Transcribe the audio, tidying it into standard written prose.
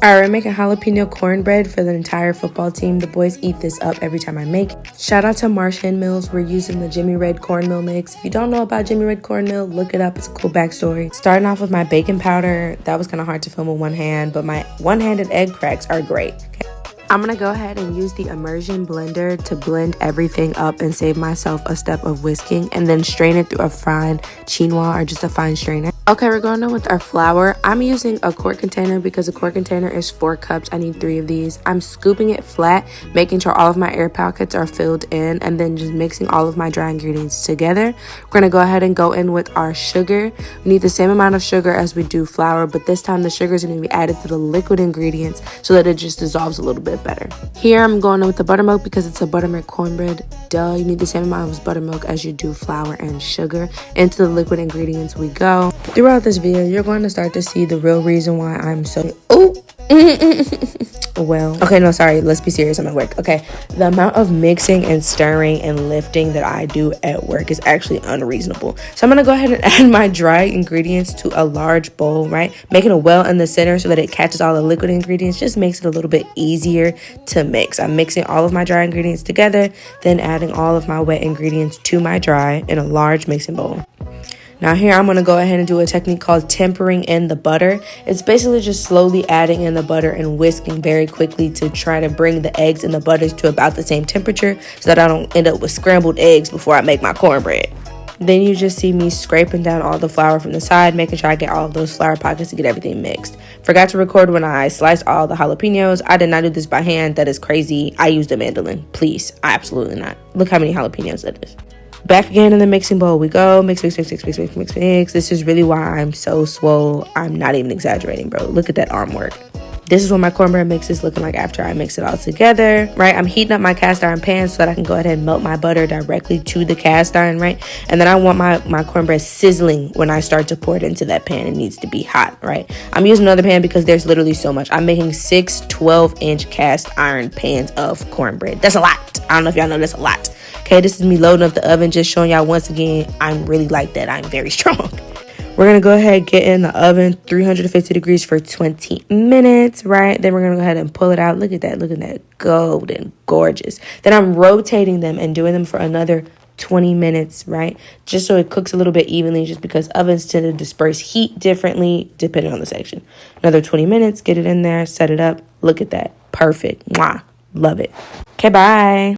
Alright, we're making jalapeno cornbread for the entire football team. The boys eat this up every time I make. Shout out to Martian Mills. We're using the Jimmy Red Cornmeal mix. If you don't know about Jimmy Red Cornmeal, look it up. It's a cool backstory. Starting off with my baking powder. That was kind of hard to film with one hand, but my one-handed egg cracks are great. Okay. I'm going to go ahead and use the immersion blender to blend everything up and save myself a step of whisking, and then strain it through a fine chinois or just a fine strainer. Okay, we're going on with our flour. I'm using a quart container because a quart container is 4 cups. I need 3 of these. I'm scooping it flat, making sure all of my air pockets are filled in, and then just mixing all of my dry ingredients together. We're going to go ahead and go in with our sugar. We need the same amount of sugar as we do flour, but this time the sugar is going to be added to the liquid ingredients so that it just dissolves a little bit better. Here I'm going in with the buttermilk because it's a buttermilk cornbread. Duh, you need the same amount of buttermilk as you do flour and sugar. Into the liquid ingredients we go. Throughout this video, you're going to start to see the real reason why I'm so... Oh! Well, okay, no, sorry. Let's be serious. I'm at work. Okay, the amount of mixing and stirring and lifting that I do at work is actually unreasonable. So I'm going to go ahead and add my dry ingredients to a large bowl, right? Making a well in the center so that it catches all the liquid ingredients. Just makes it a little bit easier to mix. I'm mixing all of my dry ingredients together, then adding all of my wet ingredients to my dry in a large mixing bowl. Now here I'm going to go ahead and do a technique called tempering in the butter. It's basically just slowly adding in the butter and whisking very quickly to try to bring the eggs and the butters to about the same temperature so that I don't end up with scrambled eggs before I make my cornbread. Then you just see me scraping down all the flour from the side, making sure I get all of those flour pockets to get everything mixed. Forgot to record when I sliced all the jalapeños. I did not do this by hand. That is crazy. I used a mandolin. Please, absolutely not. Look how many jalapeños that is. Back again in the mixing bowl we go. Mix, mix, mix, mix, mix, mix, mix, mix. This is really why I'm so swole. I'm not even exaggerating, bro. Look at that arm work. This is what my cornbread mix is looking like after I mix it all together, right? I'm heating up my cast iron pan so that I can go ahead and melt my butter directly to the cast iron, right? And then I want my cornbread sizzling when I start to pour it into that pan. It needs to be hot, right? I'm using another pan because there's literally so much. I'm making 6 12-inch cast iron pans of cornbread. That's a lot. I don't know if y'all know that's a lot. Okay, this is me loading up the oven, just showing y'all once again, I'm really like that. I'm very strong. We're going to go ahead and get in the oven, 350 degrees for 20 minutes, right? Then we're going to go ahead and pull it out. Look at that. Look at that. Golden, gorgeous. Then I'm rotating them and doing them for another 20 minutes, right? Just so it cooks a little bit evenly, just because ovens tend to disperse heat differently depending on the section. Another 20 minutes, get it in there, set it up. Look at that. Perfect. Mwah. Love it. Okay, bye.